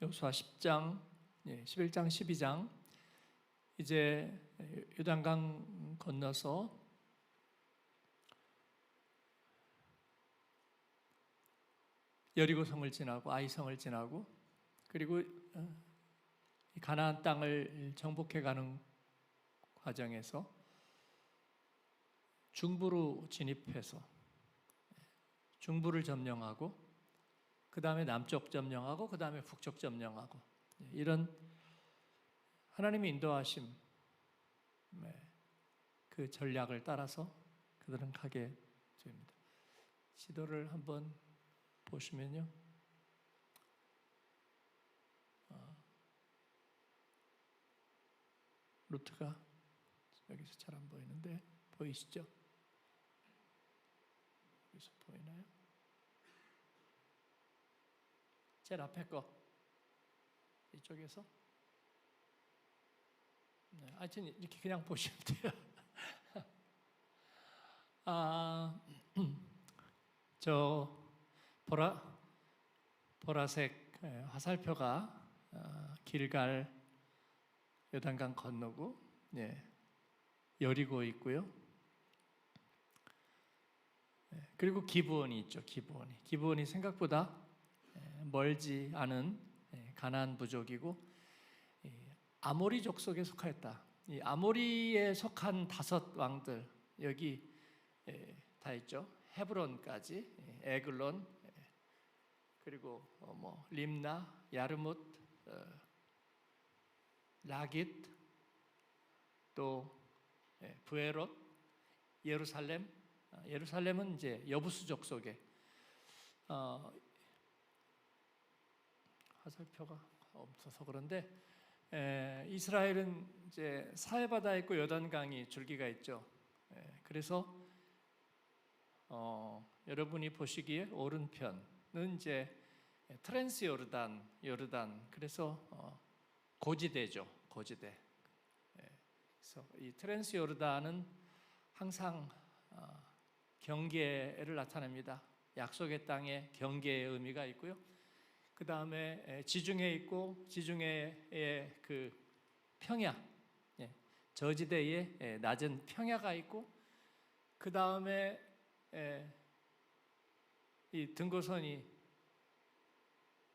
여호수아 10장, 11장, 12장 이제 요단강 건너서 여리고성을 지나고 아이성을 지나고 그리고 가나안 땅을 정복해 가는 과정에서 중부로 진입해서 중부를 점령하고 그 다음에 남쪽 점령하고 그 다음에 북쪽 점령하고 이런 하나님의 인도하심 그 전략을 따라서 그들은 가게 됩니다. 지도를 한번 보시면요, 루트가 여기서 잘 안 보이는데 보이시죠? 여기서 보이나요? 제일 앞에 거 이쪽에서 하여튼 이렇게 그냥 보시면 돼요. 저 보라색 화살표가 길갈 요단강 건너고 여리고 있고요. 그리고 기브온이 있죠. 기브온이 생각보다 멀지 않은 가나안 부족이고 아모리족 속에 속하였다. 이 아모리에 속한 5 왕들 여기 다 있죠. 헤브론까지, 에글론, 그리고 림나, 야르뭇, 라깃, 또 브에롯, 예루살렘은 이제 여부수족 속에 화살표가 없어서 그런데 이스라엘은 이제 사해바다에 있고 요단강이 줄기가 있죠. 그래서 여러분이 보시기에 오른편은 이제 트랜스 요르단 그래서 고지대죠. 고지대. 그래서 이 트랜스 요르단은 항상 경계를 나타냅니다. 약속의 땅에 경계의 의미가 있고요. 그 다음에 지중해 있고 지중해의 그 평야, 저지대에 낮은 평야가 있고 그 다음에 이 등고선이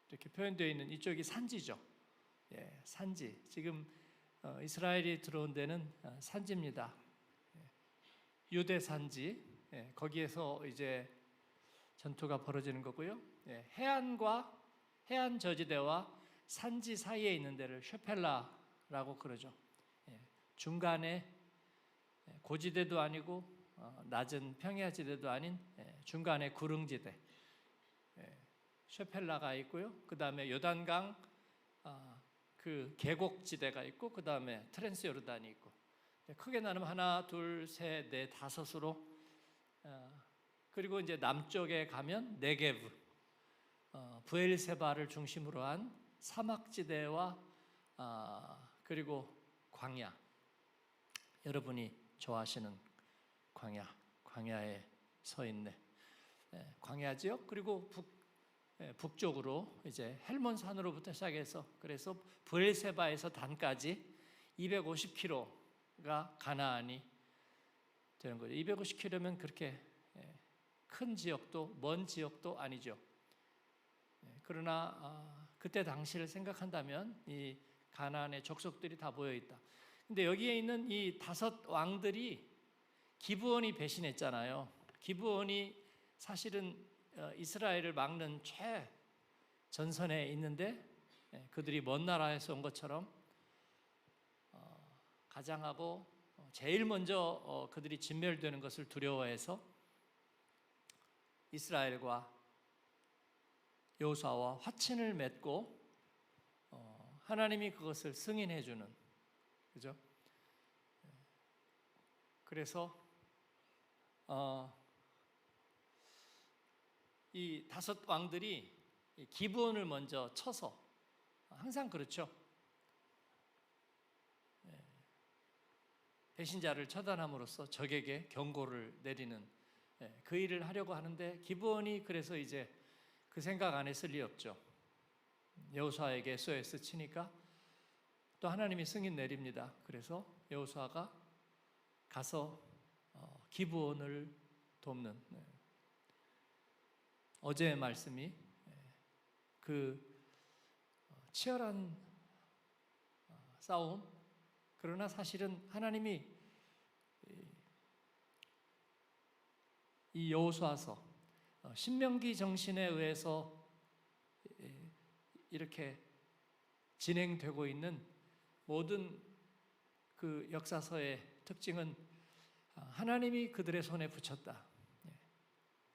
이렇게 표현되어 있는 이쪽이 산지죠. 산지. 지금 이스라엘이 들어온 데는 산지입니다. 유대 산지. 거기에서 이제 전투가 벌어지는 거고요. 해안 저지대와 산지 사이에 있는 데를 쉐펠라라고 그러죠. 중간에 고지대도 아니고 낮은 평야지대도 아닌 중간에 구릉지대 쉐펠라가 있고요. 그 다음에 요단강 그 계곡지대가 있고 그 다음에 트랜스 요르단이 있고 크게 나누면 1, 2, 3, 4, 5으로 그리고 이제 남쪽에 가면 네게브 브엘세바를 중심으로 한 사막지대와 그리고 광야, 여러분이 좋아하시는 광야에 서 있네. 광야 지역 그리고 북쪽으로 이제 헬몬산으로부터 시작해서 그래서 브엘세바에서 단까지 250km가 가나안이 되는 거죠. 250km면 그렇게 큰 지역도 먼 지역도 아니죠. 그러나 그때 당시를 생각한다면 이 가나안의 족속들이 다 모여 있다. 근데 여기에 있는 이 5 왕들이 기브온이 배신했잖아요. 기브온이 사실은 이스라엘을 막는 최전선에 있는데 그들이 먼 나라에서 온 것처럼 가장하고 제일 먼저 그들이 진멸되는 것을 두려워해서 이스라엘과 여호수아와 화친을 맺고 하나님이 그것을 승인해 주는, 그죠? 그래서 이 5 왕들이 기브온을 먼저 쳐서 항상 그렇죠. 배신자를 처단함으로써 적에게 경고를 내리는 그 일을 하려고 하는데 기브온이 그래서 이제 그 생각 안 했을 리 없죠. 여호수아에게 SOS 치니까 또 하나님이 승인 내립니다. 그래서 여호수아가 가서 기브온을 돕는, 어제의 말씀이 그 치열한 싸움, 그러나 사실은 하나님이 이 여호수아서 신명기 정신에 의해서 이렇게 진행되고 있는 모든 그 역사서의 특징은 하나님이 그들의 손에 붙였다.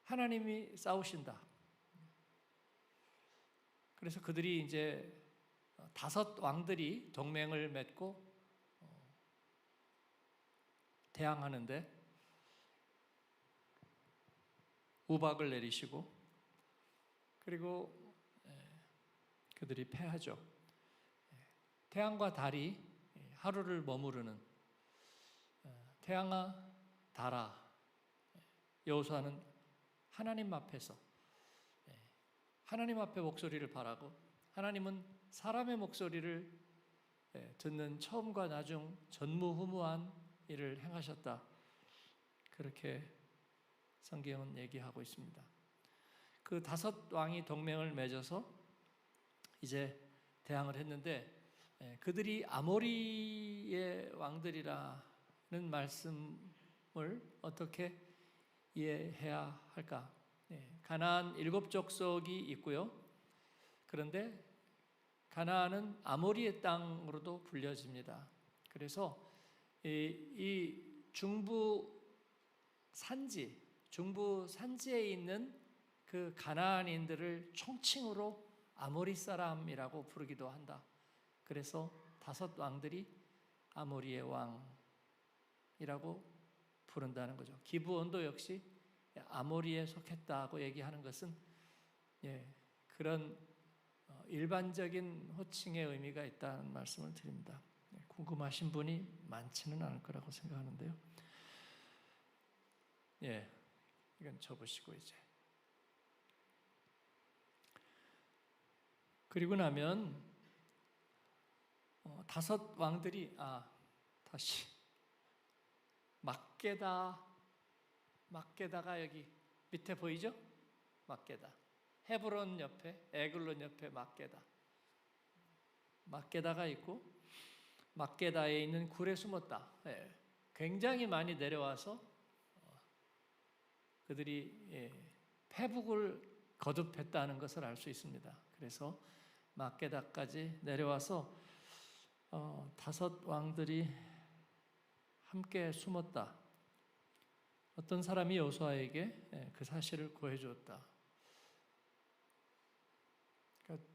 하나님이 싸우신다. 그래서 그들이 이제 5 왕들이 동맹을 맺고 대항하는데 우박을 내리시고, 그리고 그들이 패하죠. 태양과 달이 하루를 머무르는, 태양아 달아, 여호수아는 하나님 앞에서 하나님 앞에 목소리를 바라고, 하나님은 사람의 목소리를 듣는 처음과 나중 전무후무한 일을 행하셨다. 그렇게 성경은 얘기하고 있습니다. 그 5 왕이 동맹을 맺어서 이제 대항을 했는데, 그들이 아모리의 왕들이라는 말씀을 어떻게 이해해야 할까? 가나안 7 족속이 있고요. 그런데 가나안은 아모리의 땅으로도 불려집니다. 그래서 이 중부 산지에 있는 그 가나안인들을 총칭으로 아모리 사람이라고 부르기도 한다. 그래서 5 왕들이 아모리의 왕이라고 부른다는 거죠. 기브온도 역시 아모리에 속했다고 얘기하는 것은 그런 일반적인 호칭의 의미가 있다는 말씀을 드립니다. 궁금하신 분이 많지는 않을 거라고 생각하는데요. 이건 접으시고 이제. 그리고 나면 5 왕들이 다시 막게다가 여기 밑에 보이죠? 막게다. 헤브론 옆에, 에글론 옆에 막게다가 있고, 막게다에 있는 굴에 숨었다. 굉장히 많이 내려와서 그들이 패북을 거듭했다는 것을 알 수 있습니다. 그래서 막게다까지 내려와서 5 왕들이 함께 숨었다. 어떤 사람이 여호수아에게 그 사실을 고해주었다. 그러니까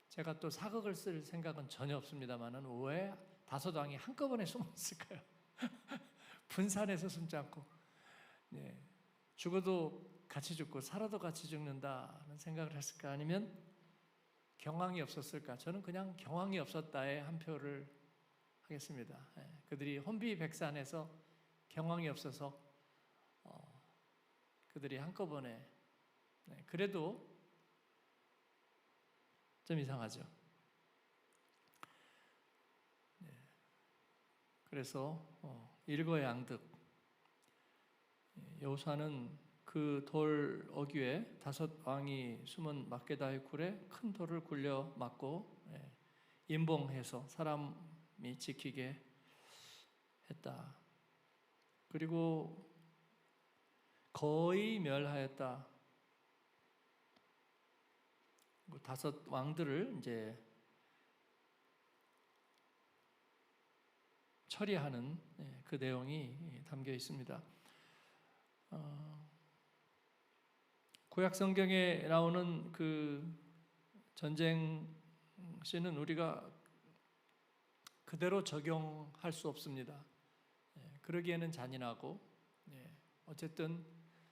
제가 또 사극을 쓸 생각은 전혀 없습니다만은 왜 5 왕이 한꺼번에 숨었을까요? 분산해서 숨지 않고, 죽어도 같이 죽고 살아도 같이 죽는다는 생각을 했을까? 아니면 경황이 없었을까? 저는 그냥 경황이 없었다에 한 표를 하겠습니다. 그들이 혼비백산해서 경황이 없어서 그들이 한꺼번에, 그래도 좀 이상하죠. 그래서 일거양득, 여호수아는 그 돌 어귀에 5 왕이 숨은 막게다의 굴에 큰 돌을 굴려 막고 임봉해서 사람이 지키게 했다. 그리고 거의 멸하였다. 5 왕들을 이제 처리하는 그 내용이 담겨 있습니다. 구약 성경에 나오는 그 전쟁 시는 우리가 그대로 적용할 수 없습니다. 그러기에는 잔인하고, 어쨌든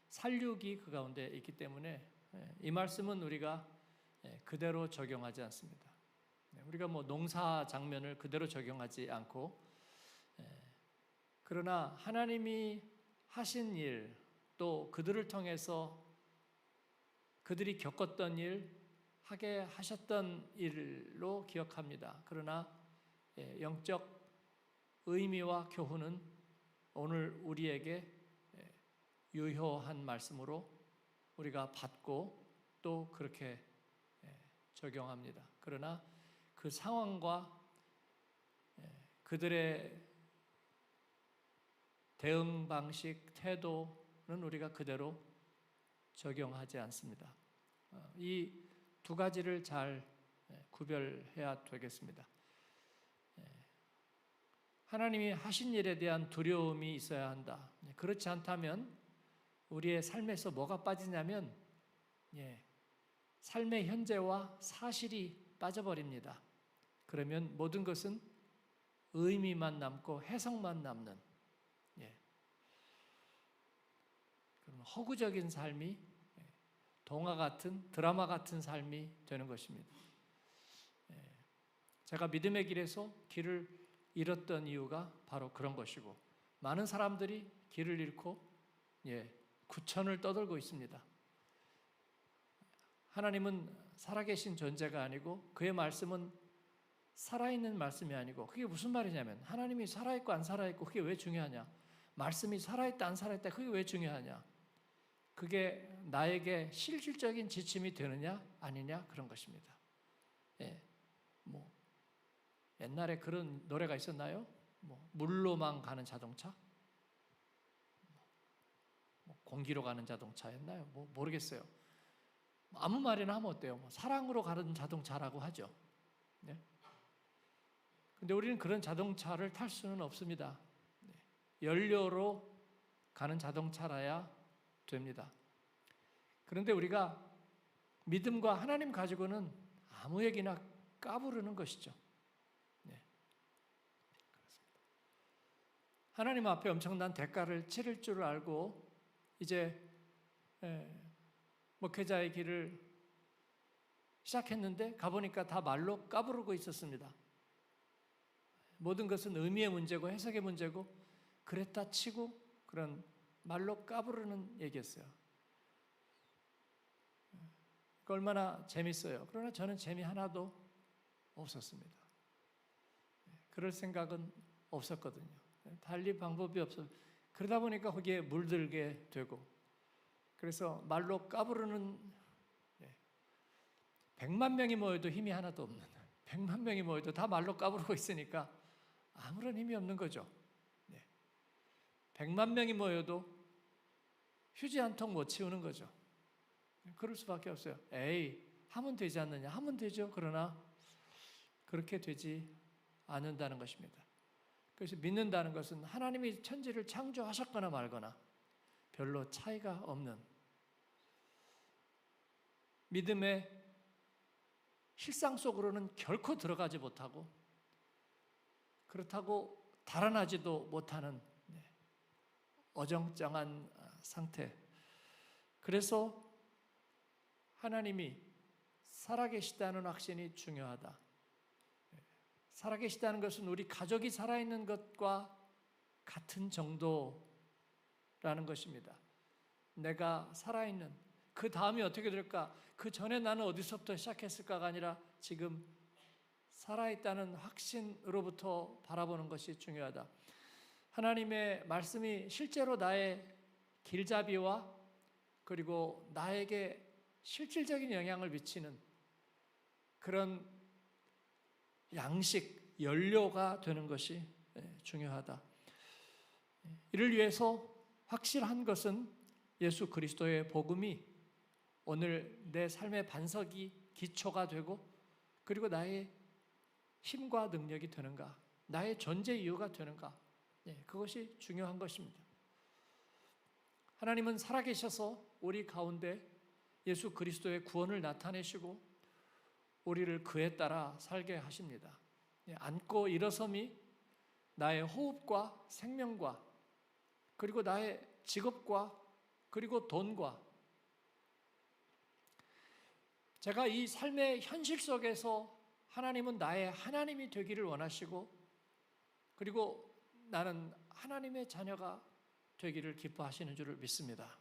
살육이 그 가운데 있기 때문에 이 말씀은 우리가 그대로 적용하지 않습니다. 우리가 뭐 농사 장면을 그대로 적용하지 않고, 그러나 하나님이 하신 일, 또 그들을 통해서 그들이 겪었던 일, 하게 하셨던 일로 기억합니다. 그러나 영적 의미와 교훈은 오늘 우리에게 유효한 말씀으로 우리가 받고 또 그렇게 적용합니다. 그러나 그 상황과 그들의 대응 방식, 태도는 우리가 그대로 적용하지 않습니다. 이 두 가지를 잘 구별해야 되겠습니다. 하나님이 하신 일에 대한 두려움이 있어야 한다. 그렇지 않다면 우리의 삶에서 뭐가 빠지냐면 삶의 현재와 사실이 빠져버립니다. 그러면 모든 것은 의미만 남고 해석만 남는 그런 허구적인 삶이 동화 같은 드라마 같은 삶이 되는 것입니다. 제가 믿음의 길에서 길을 잃었던 이유가 바로 그런 것이고 많은 사람들이 길을 잃고 구천을 떠돌고 있습니다. 하나님은 살아계신 존재가 아니고 그의 말씀은 살아있는 말씀이 아니고 그게 무슨 말이냐면 하나님이 살아있고 안 살아있고 그게 왜 중요하냐? 말씀이 살아있다 안 살아있다 그게 왜 중요하냐? 그게 나에게 실질적인 지침이 되느냐 아니냐 그런 것입니다. 옛날에 그런 노래가 있었나요? 물로만 가는 자동차? 공기로 가는 자동차였나요? 모르겠어요. 아무 말이나 하면 어때요? 사랑으로 가는 자동차라고 하죠. 근데 우리는 그런 자동차를 탈 수는 없습니다. 연료로 가는 자동차라야 됩니다. 그런데 우리가 믿음과 하나님 가지고는 아무 얘기나 까부르는 것이죠. 하나님 앞에 엄청난 대가를 치를 줄 알고 이제 목회자의 길을 시작했는데 가보니까 다 말로 까부르고 있었습니다. 모든 것은 의미의 문제고 해석의 문제고 그랬다 치고 그런 말로 까부르는 얘기였어요. 얼마나 재밌어요. 그러나 저는 재미 하나도 없었습니다. 그럴 생각은 없었거든요. 달리 방법이 없어. 그러다 보니까 거기에 물들게 되고 그래서 말로 까부르는 100만 명이 모여도 힘이 하나도 없는 100만 명이 모여도 다 말로 까부르고 있으니까 아무런 힘이 없는 거죠. 100만 명이 모여도 휴지 한 통 못 치우는 거죠. 그럴 수밖에 없어요. 에이, 하면 되지 않느냐? 하면 되죠. 그러나 그렇게 되지 않는다는 것입니다. 그래서 믿는다는 것은 하나님이 천지를 창조하셨거나 말거나 별로 차이가 없는 믿음의 실상 속으로는 결코 들어가지 못하고 그렇다고 달아나지도 못하는 어정쩡한 상태. 그래서 하나님이 살아계시다는 확신이 중요하다. 살아계시다는 것은 우리 가족이 살아있는 것과 같은 정도라는 것입니다. 내가 살아있는 그 다음이 어떻게 될까? 그 전에 나는 어디서부터 시작했을까가 아니라 지금 살아있다는 확신으로부터 바라보는 것이 중요하다. 하나님의 말씀이 실제로 나의 길잡이와 그리고 나에게 실질적인 영향을 미치는 그런 양식, 연료가 되는 것이 중요하다. 이를 위해서 확실한 것은 예수 그리스도의 복음이 오늘 내 삶의 반석이 기초가 되고 그리고 나의 힘과 능력이 되는가, 나의 존재 이유가 되는가, 그것이 중요한 것입니다. 하나님은 살아계셔서 우리 가운데 예수 그리스도의 구원을 나타내시고 우리를 그에 따라 살게 하십니다. 앉고 일어섬이 나의 호흡과 생명과 그리고 나의 직업과 그리고 돈과 제가 이 삶의 현실 속에서 하나님은 나의 하나님이 되기를 원하시고 그리고 나는 하나님의 자녀가 되기를 기뻐하시는 줄을 믿습니다.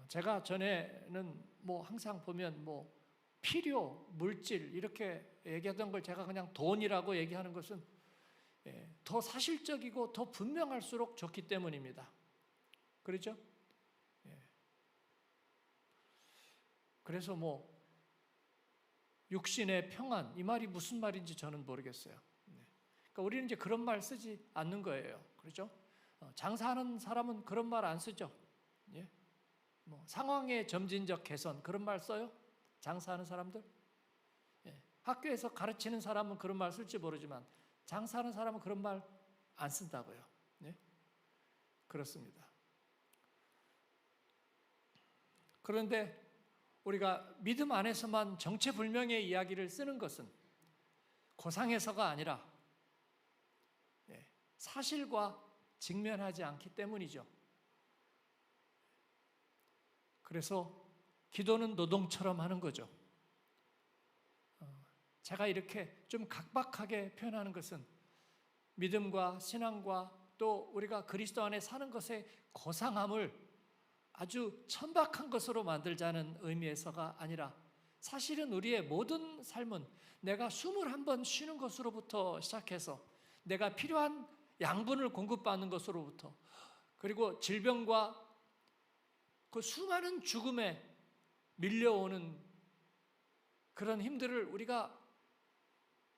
제가 전에는 항상 보면 필요, 물질 이렇게 얘기하던 걸 제가 그냥 돈이라고 얘기하는 것은 더 사실적이고 더 분명할수록 좋기 때문입니다. 그렇죠? 그래서 뭐 육신의 평안 이 말이 무슨 말인지 저는 모르겠어요. 그러니까 우리는 이제 그런 말 쓰지 않는 거예요. 그렇죠? 장사하는 사람은 그런 말 안 쓰죠. 예? 뭐 상황의 점진적 개선 그런 말 써요? 장사하는 사람들? 학교에서 가르치는 사람은 그런 말 쓸지 모르지만 장사하는 사람은 그런 말 안 쓴다고요. 그렇습니다. 그런데 우리가 믿음 안에서만 정체불명의 이야기를 쓰는 것은 고상해서가 아니라 사실과 직면하지 않기 때문이죠. 그래서 기도는 노동처럼 하는 거죠. 제가 이렇게 좀 각박하게 표현하는 것은 믿음과 신앙과 또 우리가 그리스도 안에 사는 것의 고상함을 아주 천박한 것으로 만들자는 의미에서가 아니라 사실은 우리의 모든 삶은 내가 숨을 한번 쉬는 것으로부터 시작해서 내가 필요한 양분을 공급받는 것으로부터 그리고 질병과 그 수많은 죽음에 밀려오는 그런 힘들을 우리가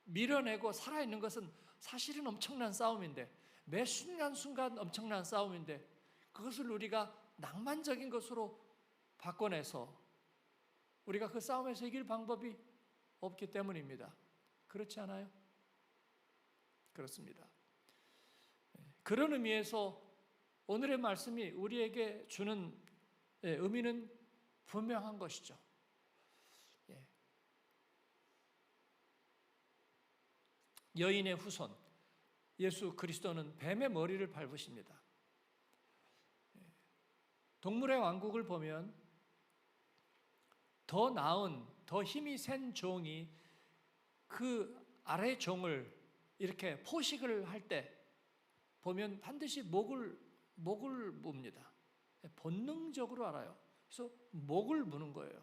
밀어내고 살아있는 것은 사실은 엄청난 싸움인데 매 순간순간 엄청난 싸움인데 그것을 우리가 낭만적인 것으로 바꿔내서 우리가 그 싸움에서 이길 방법이 없기 때문입니다. 그렇지 않아요? 그렇습니다. 그런 의미에서 오늘의 말씀이 우리에게 주는 의미는 분명한 것이죠. 여인의 후손 예수 그리스도는 뱀의 머리를 밟으십니다. 동물의 왕국을 보면 더 나은, 더 힘이 센 종이 그 아래 종을 이렇게 포식을 할 때 보면 반드시 목을 뭅니다. 본능적으로 알아요. 그래서 목을 무는 거예요.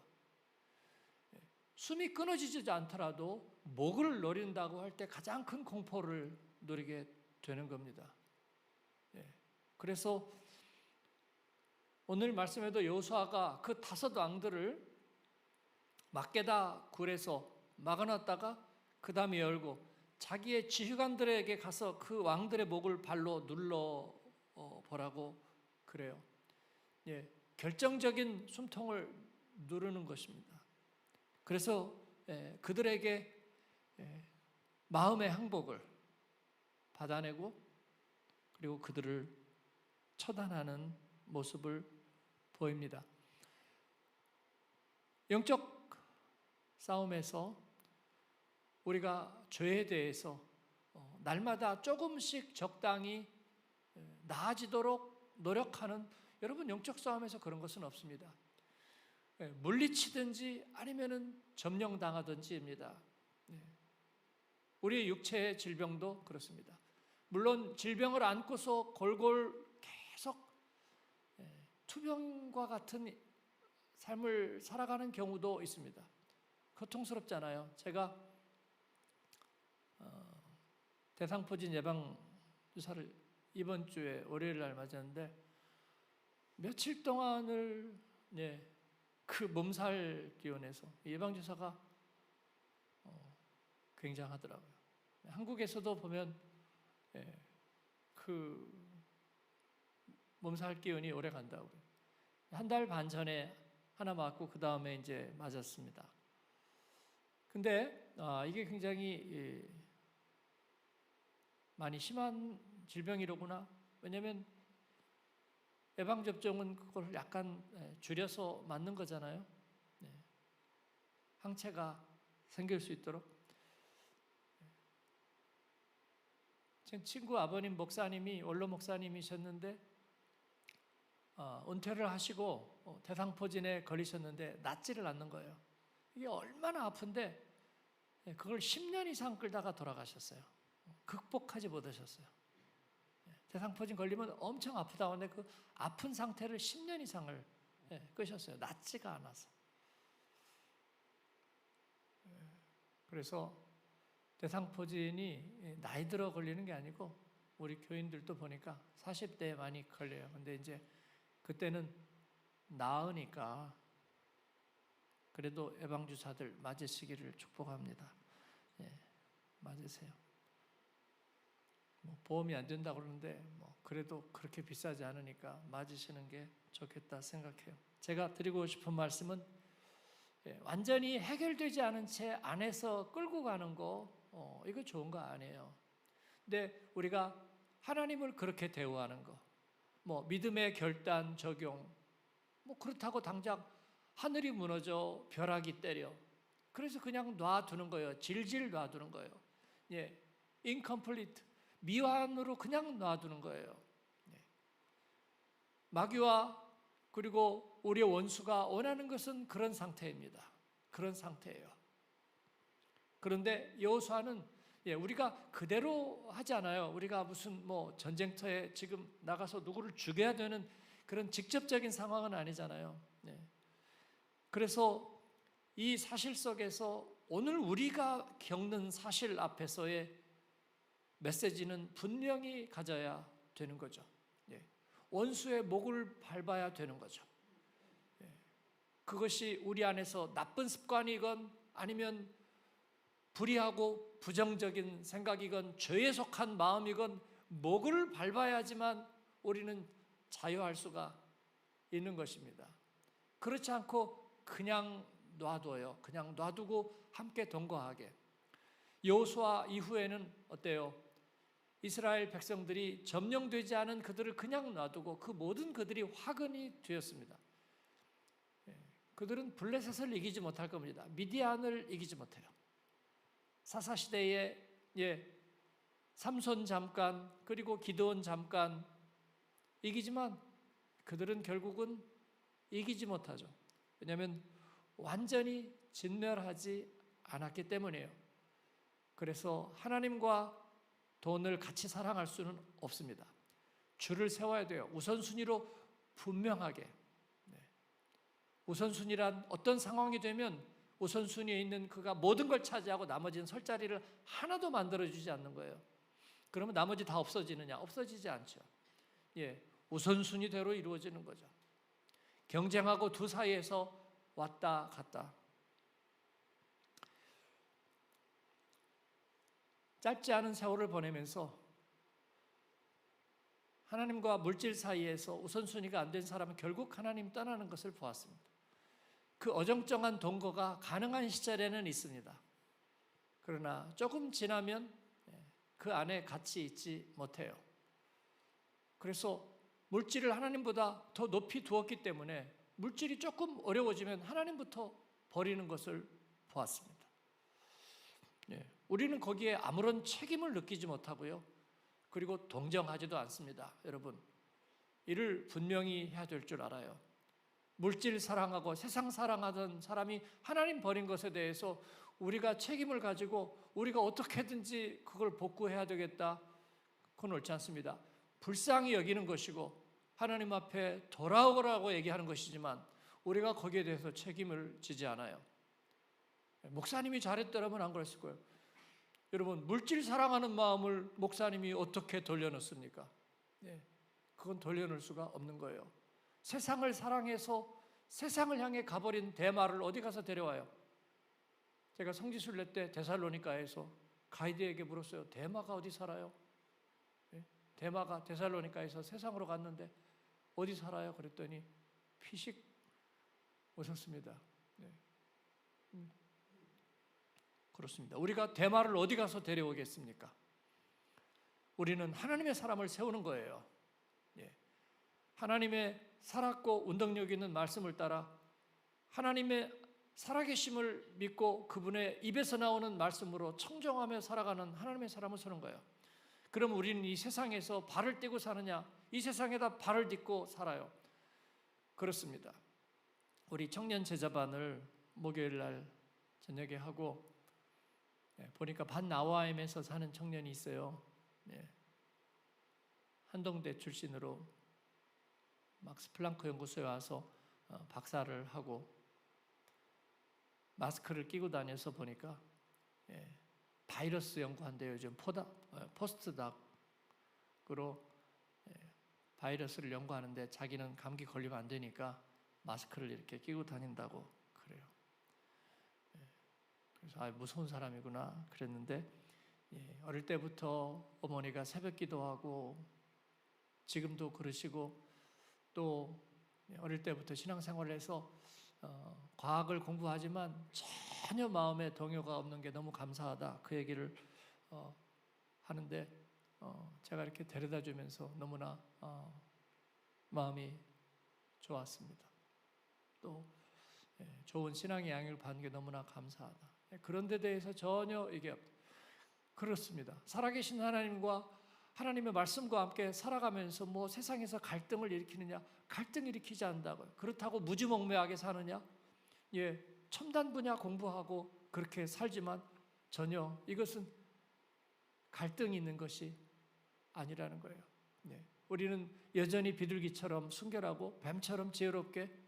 숨이 끊어지지 않더라도 목을 노린다고 할 때 가장 큰 공포를 누리게 되는 겁니다. 그래서 오늘 말씀에도 여호수아가 그 5 왕들을 막게다 굴에서 막아놨다가 그 다음에 열고 자기의 지휘관들에게 가서 그 왕들의 목을 발로 눌러 보라고 그래요. 결정적인 숨통을 누르는 것입니다. 그래서 그들에게 마음의 항복을 받아내고 그리고 그들을 처단하는 모습을 보입니다. 영적 싸움에서 우리가 죄에 대해서 날마다 조금씩 적당히 나아지도록 노력하는 여러분 영적 싸움에서 그런 것은 없습니다. 물리치든지 아니면은 점령당하든지입니다. 우리의 육체의 질병도 그렇습니다. 물론 질병을 안고서 골골 계속 투병과 같은 삶을 살아가는 경우도 있습니다. 고통스럽잖아요. 제가 대상포진 예방주사를 이번 주에 월요일 날 맞았는데 며칠 동안을 그 몸살 기운에서 예방주사가 굉장하더라고요. 한국에서도 보면 그 몸살 기운이 오래 간다고. 한 달 반 전에 하나 맞고 그 다음에 이제 맞았습니다. 근데 이게 굉장히 많이 심한 질병이로구나. 왜냐하면 예방접종은 그걸 약간 줄여서 맞는 거잖아요. 항체가 생길 수 있도록. 제 친구 아버님 목사님이 원로 목사님이셨는데 은퇴를 하시고 대상포진에 걸리셨는데 낫지를 않는 거예요. 이게 얼마나 아픈데 그걸 10년 이상 끌다가 돌아가셨어요. 극복하지 못하셨어요. 대상포진 걸리면 엄청 아프다고 하는데 그 아픈 상태를 10년 이상을 끄셨어요. 낫지가 않아서. 그래서 대상포진이 나이 들어 걸리는 게 아니고 우리 교인들도 보니까 40대에 많이 걸려요. 근데 이제 그때는 나으니까 그래도 예방주사들 맞으시기를 축복합니다. 예, 맞으세요. 뭐 보험이 안 된다고 그러는데 뭐 그래도 그렇게 비싸지 않으니까 맞으시는 게 좋겠다 생각해요. 제가 드리고 싶은 말씀은 완전히 해결되지 않은 채 안에서 끌고 가는 거 이거 좋은 거 아니에요. 근데 우리가 하나님을 그렇게 대우하는 거, 뭐 믿음의 결단 적용, 뭐 그렇다고 당장 하늘이 무너져 벼락이 때려 그래서 그냥 놔두는 거예요. 질질 놔두는 거예요. 예, incomplete, 미완으로 그냥 놔두는 거예요. 마귀와 그리고 우리의 원수가 원하는 것은 그런 상태입니다. 그런 상태예요. 그런데 여호수아는 우리가 그대로 하지 않아요. 우리가 무슨 뭐 전쟁터에 지금 나가서 누구를 죽여야 되는 그런 직접적인 상황은 아니잖아요. 그래서 이 사실 속에서 오늘 우리가 겪는 사실 앞에서의 메시지는 분명히 가져야 되는 거죠. 원수의 목을 밟아야 되는 거죠. 그것이 우리 안에서 나쁜 습관이건 아니면 불의하고 부정적인 생각이건 죄에 속한 마음이건 목을 밟아야지만 우리는 자유할 수가 있는 것입니다. 그렇지 않고 그냥 놔둬요. 그냥 놔두고 함께 동거하게. 여호수아 이후에는 어때요? 이스라엘 백성들이 점령되지 않은 그들을 그냥 놔두고 그 모든 그들이 화근이 되었습니다. 그들은 블레셋을 이기지 못할 겁니다. 미디안을 이기지 못해요. 사사시대에 삼손 잠깐 그리고 기드온 잠깐 이기지만 그들은 결국은 이기지 못하죠. 왜냐하면 완전히 진멸하지 않았기 때문이에요. 그래서 하나님과 돈을 같이 사랑할 수는 없습니다. 줄을 세워야 돼요. 우선순위로 분명하게. 우선순위란 어떤 상황이 되면 우선순위에 있는 그가 모든 걸 차지하고 나머지는 설 자리를 하나도 만들어주지 않는 거예요. 그러면 나머지 다 없어지느냐? 없어지지 않죠. 우선순위대로 이루어지는 거죠. 경쟁하고 두 사이에서 왔다 갔다. 짧지 않은 세월을 보내면서 하나님과 물질 사이에서 우선순위가 안 된 사람은 결국 하나님 떠나는 것을 보았습니다. 그 어정쩡한 동거가 가능한 시절에는 있습니다. 그러나 조금 지나면 그 안에 같이 있지 못해요. 그래서 물질을 하나님보다 더 높이 두었기 때문에 물질이 조금 어려워지면 하나님부터 버리는 것을 보았습니다. 우리는 거기에 아무런 책임을 느끼지 못하고요. 그리고 동정하지도 않습니다. 여러분, 이를 분명히 해야 될 줄 알아요. 물질 사랑하고 세상 사랑하던 사람이 하나님 버린 것에 대해서 우리가 책임을 가지고 우리가 어떻게든지 그걸 복구해야 되겠다. 그건 옳지 않습니다. 불쌍히 여기는 것이고 하나님 앞에 돌아오라고 얘기하는 것이지만 우리가 거기에 대해서 책임을 지지 않아요. 목사님이 잘했더라면 안 그랬을 거예요. 여러분, 물질 사랑하는 마음을 목사님이 어떻게 돌려놓습니까? 그건 돌려놓을 수가 없는 거예요. 세상을 사랑해서 세상을 향해 가버린 데마를 어디 가서 데려와요? 제가 성지순례 때 데살로니가에서 가이드에게 물었어요. 데마가 어디 살아요? 데마가 데살로니가에서 세상으로 갔는데 어디 살아요? 그랬더니 피식 웃었습니다. 그렇습니다. 우리가 데마를 어디 가서 데려오겠습니까? 우리는 하나님의 사람을 세우는 거예요. 하나님의 살았고 운동력 있는 말씀을 따라 하나님의 살아계심을 믿고 그분의 입에서 나오는 말씀으로 청정하며 살아가는 하나님의 사람을 세우는 거예요. 그럼 우리는 이 세상에서 발을 떼고 사느냐? 이 세상에다 발을 딛고 살아요. 그렇습니다. 우리 청년 제자반을 목요일 날 저녁에 하고 보니까 반나와임에서 사는 청년이 있어요. 한동대 출신으로 막스 플랑크 연구소에 와서 박사를 하고 마스크를 끼고 다녀서 보니까 바이러스 연구한대요. 요즘 포스트닥으로 바이러스를 연구하는데 자기는 감기 걸리면 안 되니까 마스크를 이렇게 끼고 다닌다고 그래요. 그래서 무서운 사람이구나 그랬는데, 어릴 때부터 어머니가 새벽 기도하고 지금도 그러시고, 또 어릴 때부터 신앙생활을 해서 과학을 공부하지만 전혀 마음에 동요가 없는 게 너무 감사하다, 그 얘기를 하는데, 제가 이렇게 데려다 주면서 너무나 마음이 좋았습니다. 또 좋은 신앙의 양육을 받는 게 너무나 감사하다. 그런 데 대해서 전혀 이게 그렇습니다. 살아계신 하나님과 하나님의 말씀과 함께 살아가면서 뭐 세상에서 갈등을 일으키느냐? 갈등 일으키지 않는다고요. 그렇다고 무지몽매하게 사느냐? 첨단 분야 공부하고 그렇게 살지만 전혀 이것은 갈등이 있는 것이 아니라는 거예요. 우리는 여전히 비둘기처럼 순결하고 뱀처럼 지혜롭게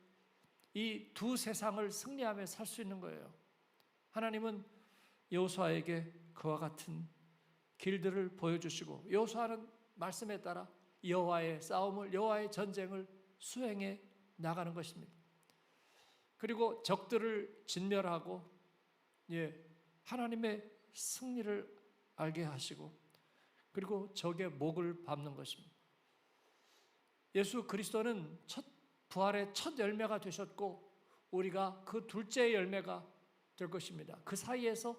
이 두 세상을 승리하며 살 수 있는 거예요. 하나님은 여호수아에게 그와 같은 길들을 보여주시고, 여호수아는 말씀에 따라 여호와의 싸움을, 여호와의 전쟁을 수행해 나가는 것입니다. 그리고 적들을 진멸하고 하나님의 승리를 알게 하시고, 그리고 적의 목을 밟는 것입니다. 예수 그리스도는 부활의 첫 열매가 되셨고, 우리가 그 둘째 열매가 될 것입니다. 그 사이에서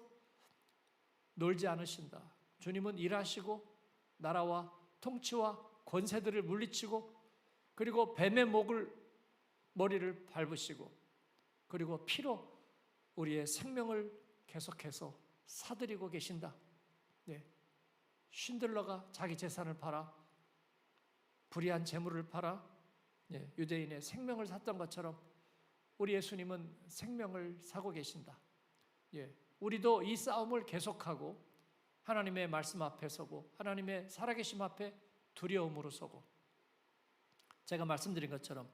놀지 않으신다. 주님은 일하시고 나라와 통치와 권세들을 물리치고, 그리고 뱀의 머리를 밟으시고, 그리고 피로 우리의 생명을 계속해서 사들이고 계신다. 쉰들러가 자기 재산을 팔아, 불의한 재물을 팔아 유대인의 생명을 샀던 것처럼 우리 예수님은 생명을 사고 계신다. 우리도 이 싸움을 계속하고 하나님의 말씀 앞에 서고 하나님의 살아계심 앞에 두려움으로 서고, 제가 말씀드린 것처럼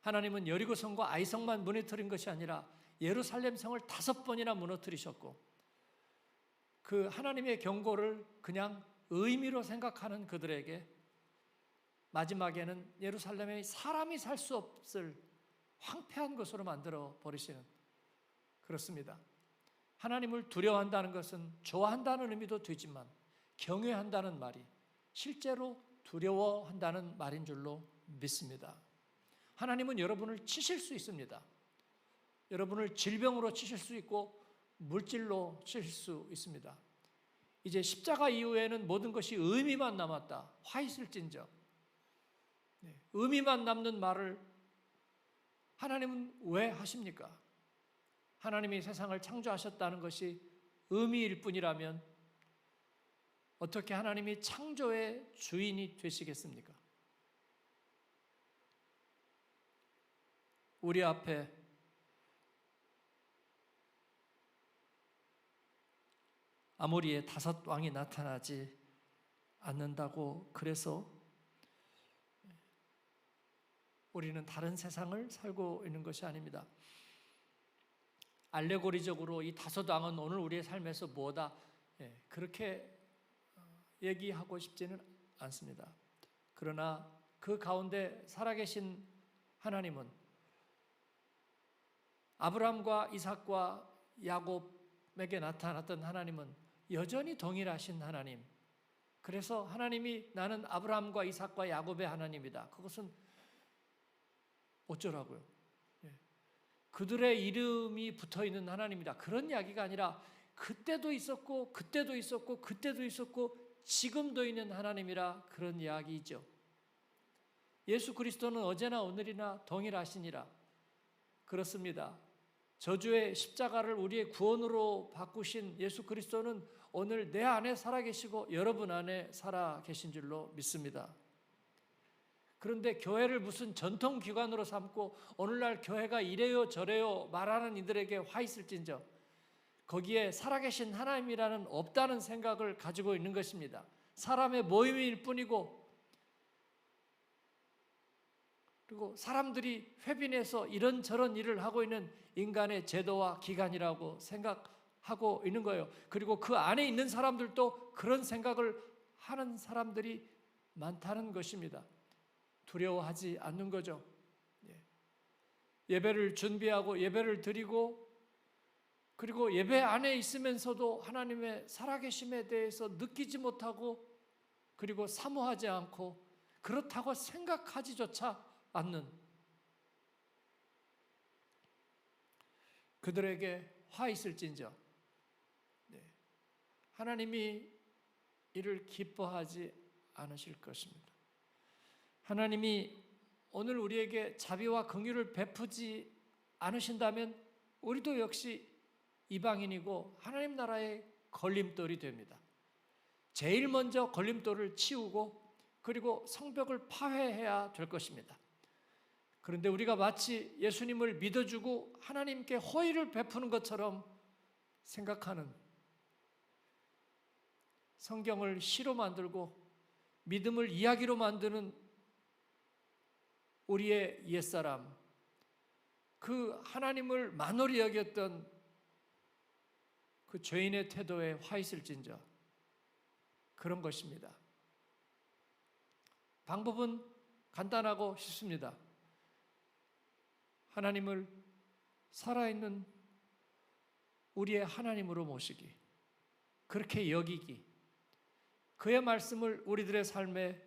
하나님은 여리고성과 아이성만 무너뜨린 것이 아니라 예루살렘 성을 5번이나 무너뜨리셨고, 그 하나님의 경고를 그냥 의미로 생각하는 그들에게 마지막에는 예루살렘에 사람이 살 수 없을 황폐한 것으로 만들어 버리시는, 그렇습니다. 하나님을 두려워한다는 것은 좋아한다는 의미도 되지만 경외한다는 말이 실제로 두려워한다는 말인 줄로 믿습니다. 하나님은 여러분을 치실 수 있습니다. 여러분을 질병으로 치실 수 있고 물질로 치실 수 있습니다. 이제 십자가 이후에는 모든 것이 의미만 남았다. 화 있을진저. 의미만 남는 말을 하나님은 왜 하십니까? 하나님이 세상을 창조하셨다는 것이 의미일 뿐이라면 어떻게 하나님이 창조의 주인이 되시겠습니까? 우리 앞에 아모리의 5 왕이 나타나지 않는다고 그래서 우리는 다른 세상을 살고 있는 것이 아닙니다. 알레고리적으로 이 5 왕은 오늘 우리의 삶에서 뭐다, 그렇게 얘기하고 싶지는 않습니다. 그러나 그 가운데 살아계신 하나님은 아브라함과 이삭과 야곱에게 나타났던 하나님은 여전히 동일하신 하나님. 그래서 하나님이 나는 아브라함과 이삭과 야곱의 하나님이다. 그것은 어쩌라고요? 그들의 이름이 붙어있는 하나님이다. 그런 이야기가 아니라 그때도 있었고 그때도 있었고 그때도 있었고 지금도 있는 하나님이라, 그런 이야기죠. 예수 그리스도는 어제나 오늘이나 동일하시니라. 그렇습니다. 저주의 십자가를 우리의 구원으로 바꾸신 예수 그리스도는 오늘 내 안에 살아계시고 여러분 안에 살아계신 줄로 믿습니다. 그런데 교회를 무슨 전통기관으로 삼고 오늘날 교회가 이래요 저래요 말하는 이들에게 화 있을진저, 거기에 살아계신 하나님이라는 없다는 생각을 가지고 있는 것입니다. 사람의 모임일 뿐이고, 그리고 사람들이 회빈해서 이런저런 일을 하고 있는 인간의 제도와 기관이라고 생각하는 하고 있는 거예요. 그리고 그 안에 있는 사람들도 그런 생각을 하는 사람들이 많다는 것입니다. 두려워하지 않는 거죠. 예배를 준비하고 예배를 드리고, 그리고 예배 안에 있으면서도 하나님의 살아계심에 대해서 느끼지 못하고, 그리고 사모하지 않고, 그렇다고 생각하지조차 않는 그들에게 화 있을진저 하나님이 이를 기뻐하지 않으실 것입니다. 하나님이 오늘 우리에게 자비와 긍휼을 베푸지 않으신다면 우리도 역시 이방인이고 하나님 나라의 걸림돌이 됩니다. 제일 먼저 걸림돌을 치우고 그리고 성벽을 파회해야 될 것입니다. 그런데 우리가 마치 예수님을 믿어주고 하나님께 호의를 베푸는 것처럼 생각하는, 성경을 시로 만들고 믿음을 이야기로 만드는 우리의 옛사람, 그 하나님을 만홀히 여겼던 그 죄인의 태도에 화 있을진저, 그런 것입니다. 방법은 간단하고 쉽습니다. 하나님을 살아있는 우리의 하나님으로 모시기, 그렇게 여기기, 그의 말씀을 우리들의 삶에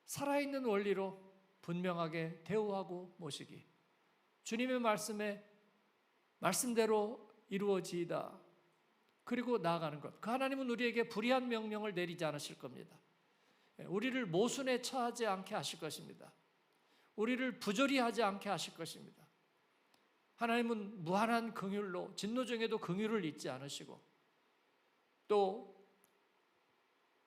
살아있는 원리로 분명하게 대우하고 모시기, 주님의 말씀에 말씀대로 이루어지이다, 그리고 나아가는 것. 그 하나님은 우리에게 불의한 명령을 내리지 않으실 겁니다. 우리를 모순에 처하지 않게 하실 것입니다. 우리를 부조리 하지 않게 하실 것입니다. 하나님은 무한한 긍휼로 진노 중에도 긍휼을 잊지 않으시고, 또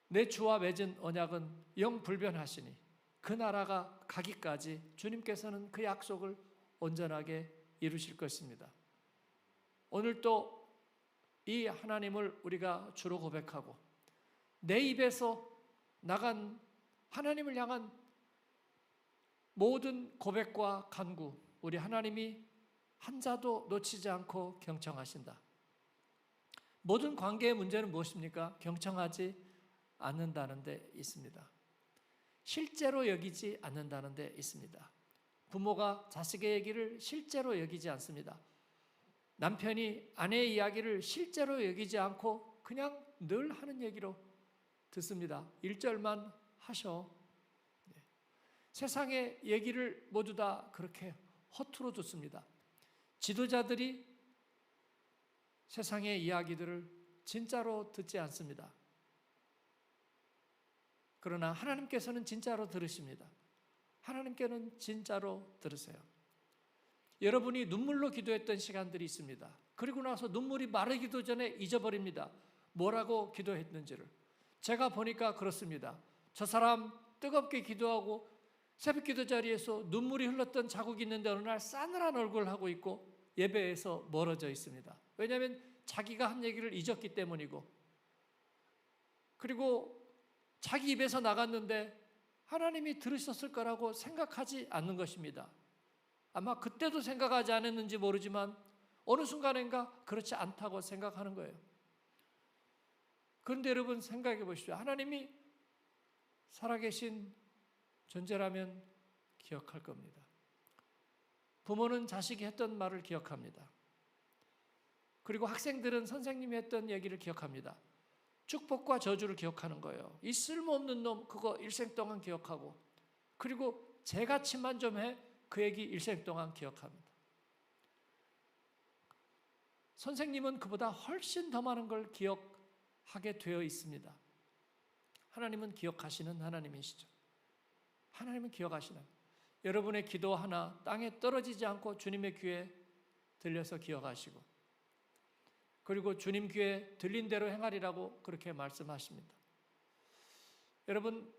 내 주와 맺은 언약은 영불변하시니 그 나라가 가기까지 주님께서는 그 약속을 온전하게 이루실 것입니다. 오늘 또 이 하나님을 우리가 주로 고백하고 내 입에서 나간 하나님을 향한 모든 고백과 간구, 우리 하나님이 한 자도 놓치지 않고 경청하신다. 모든 관계의 문제는 무엇입니까? 경청하지 않는다는 데 있습니다. 실제로 여기지 않는다는 데 있습니다. 부모가 자식의 얘기를 실제로 여기지 않습니다. 남편이 아내의 이야기를 실제로 여기지 않고 그냥 늘 하는 얘기로 듣습니다. 1절만 하셔. 세상의 얘기를 모두 다 그렇게 허투루 듣습니다. 지도자들이 세상의 이야기들을 진짜로 듣지 않습니다. 그러나 하나님께서는 진짜로 들으십니다. 하나님께는 진짜로 들으세요. 여러분이 눈물로 기도했던 시간들이 있습니다. 그리고 나서 눈물이 마르기도 전에 잊어버립니다. 뭐라고 기도했는지를. 제가 보니까 그렇습니다. 저 사람 뜨겁게 기도하고 새벽 기도 자리에서 눈물이 흘렀던 자국이 있는데 어느 날 싸늘한 얼굴을 하고 있고 예배에서 멀어져 있습니다. 왜냐하면 자기가 한 얘기를 잊었기 때문이고, 그리고 자기 입에서 나갔는데 하나님이 들으셨을 거라고 생각하지 않는 것입니다. 아마 그때도 생각하지 않았는지 모르지만 어느 순간인가 그렇지 않다고 생각하는 거예요. 그런데 여러분 생각해 보십시오. 하나님이 살아계신 존재라면 기억할 겁니다. 부모는 자식이 했던 말을 기억합니다. 그리고 학생들은 선생님이 했던 얘기를 기억합니다. 축복과 저주를 기억하는 거예요. 이 쓸모없는 놈 그거 일생 동안 기억하고, 그리고 죄같이만 좀 해 그 얘기 일생 동안 기억합니다. 선생님은 그보다 훨씬 더 많은 걸 기억하게 되어 있습니다. 하나님은 기억하시는 하나님이시죠. 하나님은 기억하시는, 여러분의 기도 하나 땅에 떨어지지 않고 주님의 귀에 들려서 기억하시고, 그리고 주님 귀에 들린 대로 행하리라고 그렇게 말씀하십니다. 여러분,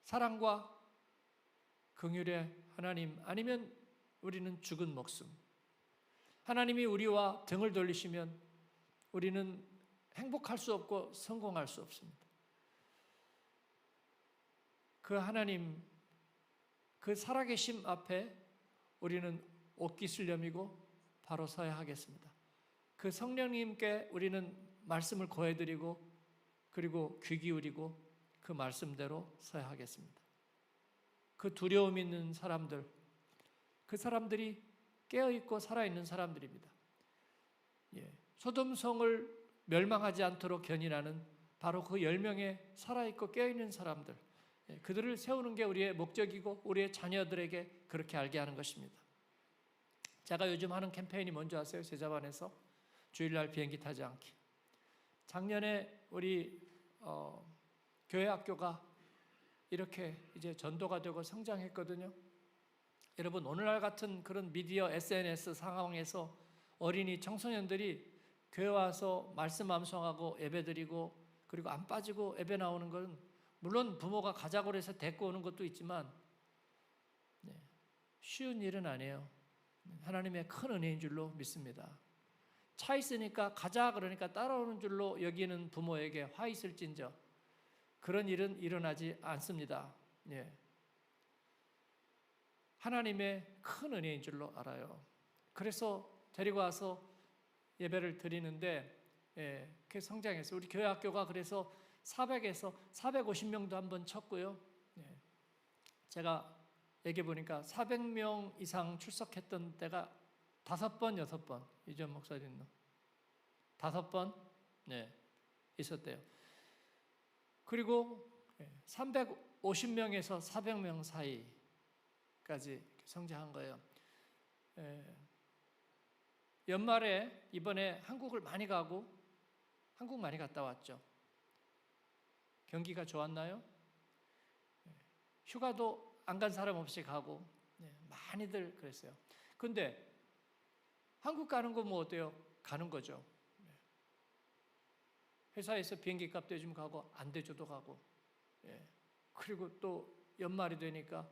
사랑과 긍휼의 하나님 아니면 우리는 죽은 목숨. 하나님이 우리와 등을 돌리시면 우리는 행복할 수 없고 성공할 수 없습니다. 그 하나님, 그 살아계심 앞에 우리는 옷깃을 여미고 바로 서야 하겠습니다. 그 성령님께 우리는 말씀을 고해드리고 그리고 귀 기울이고 그 말씀대로 서야 하겠습니다. 그 두려움 있는 사람들, 그 사람들이 깨어있고 살아있는 사람들입니다. 소돔성을 멸망하지 않도록 견인하는 바로 그 10명의 살아있고 깨어있는 사람들, 그들을 세우는 게 우리의 목적이고 우리의 자녀들에게 그렇게 알게 하는 것입니다. 제가 요즘 하는 캠페인이 뭔지 아세요? 제자반에서 주일날 비행기 타지 않기. 작년에 우리 교회 학교가 이렇게 이제 전도가 되고 성장했거든요. 여러분, 오늘날 같은 그런 미디어 SNS 상황에서 어린이 청소년들이 교회 와서 말씀 암송하고 예배드리고 그리고 안 빠지고 예배 나오는 건 물론 부모가 가자고 해서 데리고 오는 것도 있지만 쉬운 일은 아니에요. 하나님의 큰 은혜인 줄로 믿습니다. 차 있으니까 가자 그러니까 따라오는 줄로 여기는 부모에게 화 있을진저 그런 일은 일어나지 않습니다. 하나님의 큰 은혜인 줄로 알아요. 그래서 데리고 와서 예배를 드리는데 그 성장해서 우리 교회 학교가 그래서 400에서 450명도 한번 쳤고요. 제가 얘기해 보니까 400명 이상 출석했던 때가 5번, 6번 이전 목사님 5번 있었대요. 그리고 350명에서 400명 사이까지 성장한 거예요. 연말에 이번에 한국을 많이 가고 한국 많이 갔다 왔죠. 경기가 좋았나요? 휴가도 안 간 사람 없이 가고 많이들 그랬어요. 근데 한국 가는 거 뭐 어때요? 가는 거죠. 회사에서 비행기 값 대주면 가고 안 대줘도 가고 그리고 또 연말이 되니까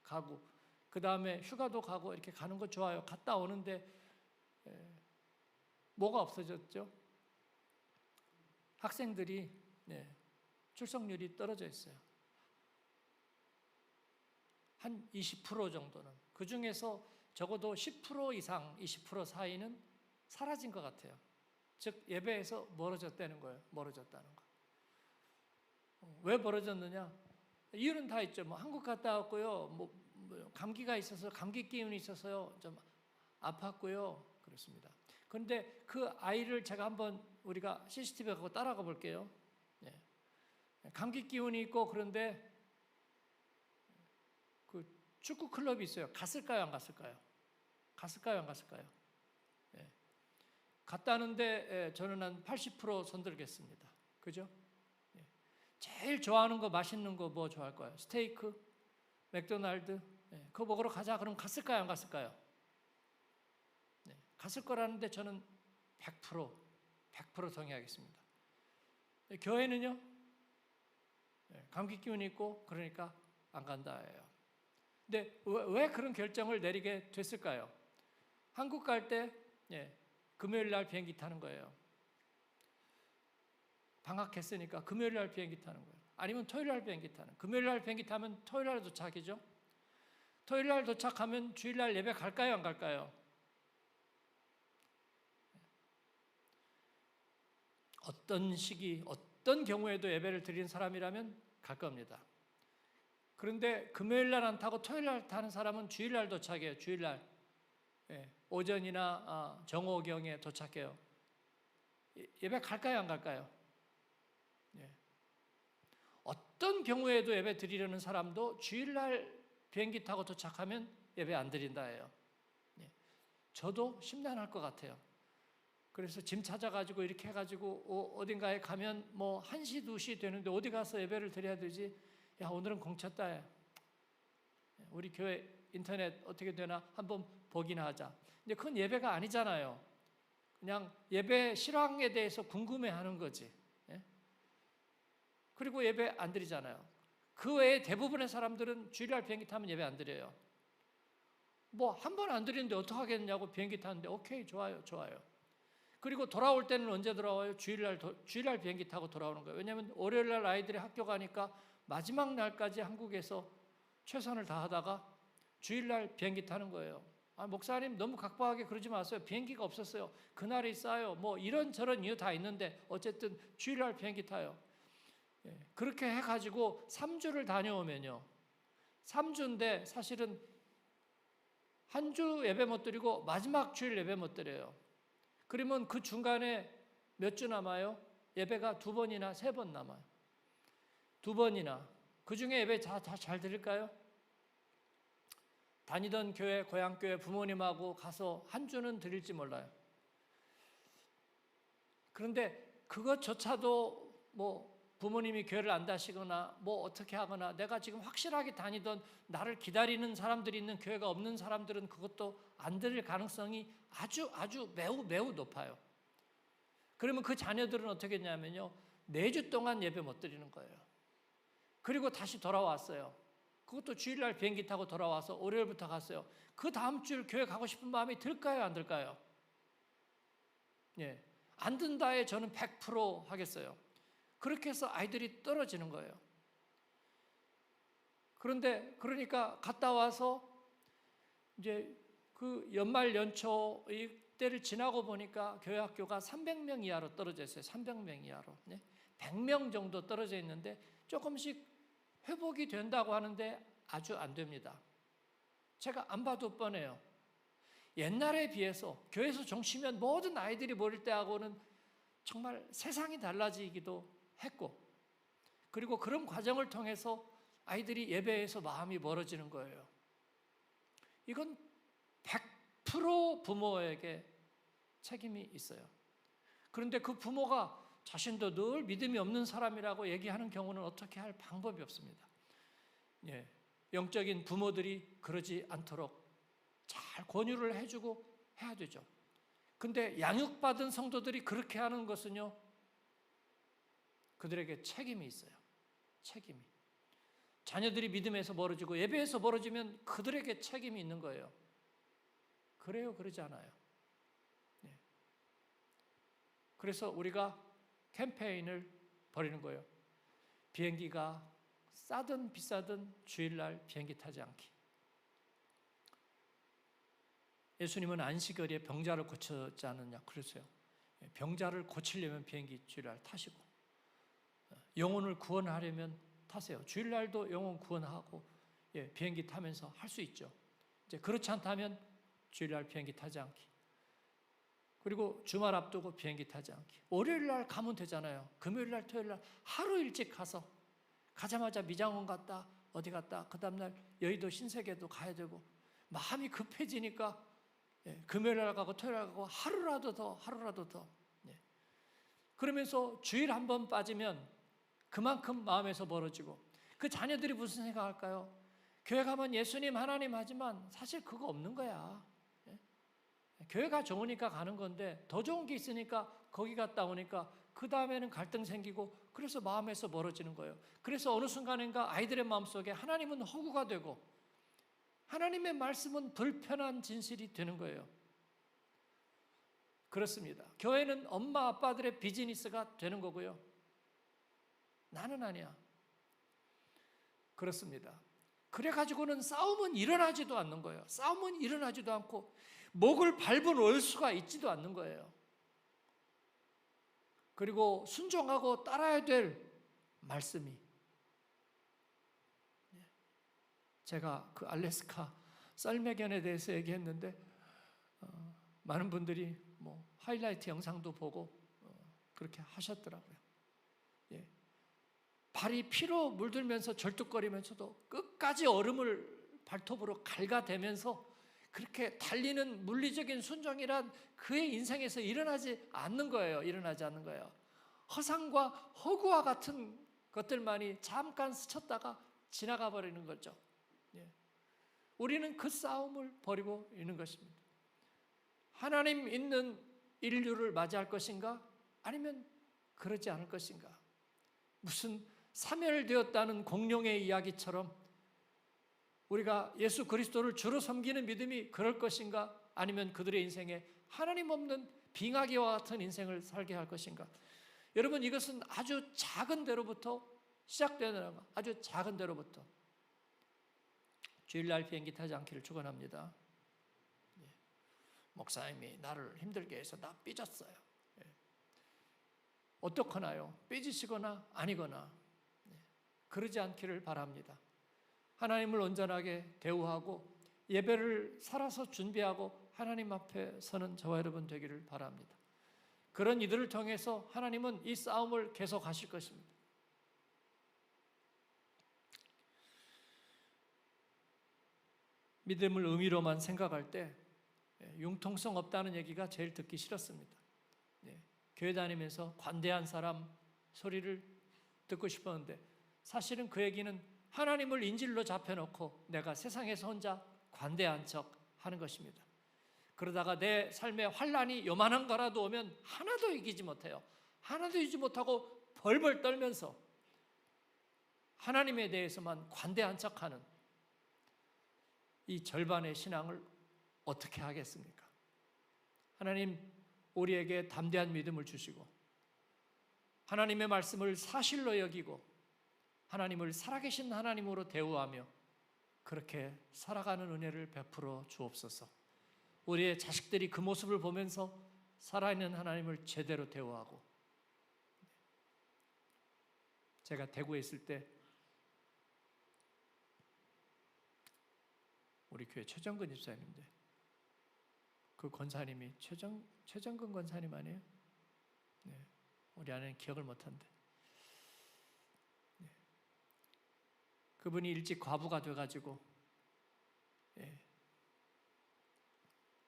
가고 그 다음에 휴가도 가고 이렇게 가는 거 좋아요. 갔다 오는데 뭐가 없어졌죠? 학생들이 출석률이 떨어져 있어요. 한 20% 정도는. 그 중에서 적어도 10% 이상, 20% 사이는 사라진 것 같아요. 즉 예배에서 멀어졌다는 거예요. 멀어졌다는 거. 왜 멀어졌느냐? 이유는 다 있죠. 뭐 한국 갔다 왔고요. 뭐 감기가 있어서 감기 기운이 있어서요. 좀 아팠고요. 그렇습니다. 그런데 그 아이를 제가 한번 우리가 CCTV에 갖고 따라가 볼게요. 감기 기운이 있고 그런데 그 축구 클럽이 있어요. 갔을까요? 안 갔을까요? 갔을까요? 안 갔을까요? 갔다는데 저는 한 80% 손들겠습니다. 그죠? 제일 좋아하는 거 맛있는 거 뭐 좋아할 거예요? 스테이크? 맥도날드? 그거 먹으러 가자. 그럼 갔을까요? 안 갔을까요? 갔을 거라는데 저는 100% 동의하겠습니다. 교회는요? 감기 기운이 있고 그러니까 안 간다예요. 근데 왜 그런 결정을 내리게 됐을까요? 한국 갈 때 금요일 날 비행기 타는 거예요. 방학했으니까 금요일 날 비행기 타는 거예요. 아니면 토요일 날 비행기 타는. 금요일 날 비행기 타면 토요일 날 도착이죠. 토요일 날 도착하면 주일 날 예배 갈까요? 안 갈까요? 어떤 시기, 어떤 경우에도 예배를 드리는 사람이라면 갈 겁니다. 그런데 금요일 날 안 타고 토요일 날 타는 사람은 주일 날 도착해요. 주일 날. 오전이나 정오경에 도착해요. 예배 갈까요? 안 갈까요? 어떤 경우에도 예배 드리려는 사람도 주일날 비행기 타고 도착하면 예배 안 드린다예요. 저도 심란할 것 같아요. 그래서 짐 찾아가지고 이렇게 해가지고 어딘가에 가면 뭐 1시, 2시 되는데 어디 가서 예배를 드려야 되지? 야, 오늘은 공쳤다. 우리 교회 인터넷 어떻게 되나 한번 보기나 하자. 근데 그건 예배가 아니잖아요. 그냥 예배 실황에 대해서 궁금해하는 거지. 그리고 예배 안 드리잖아요. 그 외에 대부분의 사람들은 주일날 비행기 타면 예배 안 드려요. 뭐 한 번 안 드리는데 어떡하겠냐고 비행기 타는데 오케이, 좋아요. 그리고 돌아올 때는 언제 돌아와요? 주일날 비행기 타고 돌아오는 거예요. 왜냐하면 월요일날 아이들이 학교 가니까 마지막 날까지 한국에서 최선을 다하다가 주일날 비행기 타는 거예요. 목사님 너무 각박하게 그러지 마세요. 비행기가 없었어요. 그날이 싸요. 뭐 이런저런 이유 다 있는데 어쨌든 주일날 비행기 타요. 그렇게 해가지고 3주를 다녀오면요. 3주인데 사실은 한 주 예배 못 드리고 마지막 주일 예배 못 드려요. 그러면 그 중간에 몇 주 남아요? 예배가 2번이나 3번 남아요. 2번이나. 그 중에 예배 다 잘 드릴까요? 다니던 교회, 고향교회 부모님하고 가서 한 주는 드릴지 몰라요. 그런데 그것조차도 뭐 부모님이 교회를 안 다시거나 뭐 어떻게 하거나 내가 지금 확실하게 다니던 나를 기다리는 사람들이 있는 교회가 없는 사람들은 그것도 안 드릴 가능성이 아주 매우 높아요. 그러면 그 자녀들은 어떻게 했냐면요. 4주 동안 예배 못 드리는 거예요. 그리고 다시 돌아왔어요. 그것도 주일날 비행기 타고 돌아와서 월요일부터 갔어요. 그 다음 주일 교회 가고 싶은 마음이 들까요? 안 들까요? 예, 안 든다에 저는 100% 하겠어요. 그렇게 해서 아이들이 떨어지는 거예요. 그런데 그러니까 갔다 와서 이제 그 연말 연초 이때를 지나고 보니까 교회 학교가 300명 이하로 떨어져 있어요. 300명 이하로. 100명 정도 떨어져 있는데 조금씩 회복이 된다고 하는데 아주 안 됩니다. 제가 안 봐도 뻔해요. 옛날에 비해서 교회에서 종치면 모든 아이들이 모일 때하고는 정말 세상이 달라지기도 했고, 그리고 그런 과정을 통해서 아이들이 예배에서 마음이 멀어지는 거예요. 이건 100% 부모에게 책임이 있어요. 그런데 그 부모가 자신도 늘 믿음이 없는 사람이라고 얘기하는 경우는 어떻게 할 방법이 없습니다. 예, 영적인 부모들이 그러지 않도록 잘 권유를 해주고 해야 되죠. 근데 양육받은 성도들이 그렇게 하는 것은요, 그들에게 책임이 있어요. 책임이. 자녀들이 믿음에서 멀어지고 예배에서 멀어지면 그들에게 책임이 있는 거예요. 그래요? 그러지 않아요? 네. 그래서 우리가 캠페인을 벌이는 거예요. 비행기가 싸든 비싸든 주일날 비행기 타지 않기. 예수님은 안식일에 병자를 고쳤지 않느냐 그랬어요. 병자를 고치려면 비행기 주일날 타시고, 영혼을 구원하려면 타세요. 주일날도 영혼 구원하고 비행기 타면서 할 수 있죠. 이제 그렇지 않다면 주일날 비행기 타지 않기. 그리고 주말 앞두고 비행기 타지 않기. 월요일날 가면 되잖아요. 금요일날 토요일날 하루 일찍 가서 가자마자 미장원 갔다 어디 갔다 그 다음날 여의도 신세계도 가야 되고 마음이 급해지니까 금요일날 가고 토요일날 가고 하루라도 더 그러면서 주일 한 번 빠지면 그만큼 마음에서 멀어지고, 그 자녀들이 무슨 생각할까요? 교회 가면 예수님 하나님 하지만 사실 그거 없는 거야. 교회가 좋으니까 가는 건데 더 좋은 게 있으니까 거기 갔다 오니까 그 다음에는 갈등 생기고, 그래서 마음에서 멀어지는 거예요. 그래서 어느 순간인가 아이들의 마음속에 하나님은 허구가 되고 하나님의 말씀은 불편한 진실이 되는 거예요. 그렇습니다. 교회는 엄마 아빠들의 비즈니스가 되는 거고요. 나는 아니야. 그렇습니다. 그래가지고는 싸움은 일어나지도 않는 거예요. 싸움은 일어나지도 않고 목을 밟은 원수가 있지도 않는 거예요. 그리고 순종하고 따라야 될 말씀이, 제가 그 알래스카 썰매견에 대해서 얘기했는데 많은 분들이 뭐 하이라이트 영상도 보고 그렇게 하셨더라고요. 발이 피로 물들면서 절뚝거리면서도 끝까지 얼음을 발톱으로 갉아대면서 그렇게 달리는 물리적인 순종이란 그의 인생에서 일어나지 않는 거예요. 일어나지 않는 거예요. 허상과 허구와 같은 것들만이 잠깐 스쳤다가 지나가 버리는 거죠. 우리는 그 싸움을 벌이고 있는 것입니다. 하나님 있는 인류를 맞이할 것인가? 아니면 그러지 않을 것인가? 무슨 사멸되었다는 공룡의 이야기처럼 우리가 예수 그리스도를 주로 섬기는 믿음이 그럴 것인가? 아니면 그들의 인생에 하나님 없는 빙하기와 같은 인생을 살게 할 것인가? 여러분, 이것은 아주 작은 데로부터 시작되는 거, 아주 작은 데로부터. 주일날 비행기 타지 않기를 축원합니다. 목사님이 나를 힘들게 해서 나 삐졌어요. 어떡하나요? 삐지시거나 아니거나 그러지 않기를 바랍니다. 하나님을 온전하게 대우하고 예배를 살아서 준비하고 하나님 앞에 서는 저와 여러분 되기를 바랍니다. 그런 이들을 통해서 하나님은 이 싸움을 계속하실 것입니다. 믿음을 의미로만 생각할 때 융통성 없다는 얘기가 제일 듣기 싫었습니다. 교회 다니면서 관대한 사람 소리를 듣고 싶었는데 사실은 그 얘기는 하나님을 인질로 잡혀놓고 내가 세상에서 혼자 관대한 척 하는 것입니다. 그러다가 내 삶에 환난이 요만한 거라도 오면 하나도 이기지 못해요. 하나도 이기지 못하고 벌벌 떨면서 하나님에 대해서만 관대한 척하는 이 절반의 신앙을 어떻게 하겠습니까? 하나님 우리에게 담대한 믿음을 주시고 하나님의 말씀을 사실로 여기고 하나님을 살아계신 하나님으로 대우하며 그렇게 살아가는 은혜를 베풀어 주옵소서. 우리의 자식들이 그 모습을 보면서 살아있는 하나님을 제대로 대우하고, 제가 대구에 있을 때 우리 교회 최정근 집사님인데 그 권사님이 최정근 권사님 아니에요? 네, 우리 아내는 기억을 못한대. 네. 그분이 일찍 과부가 돼가지고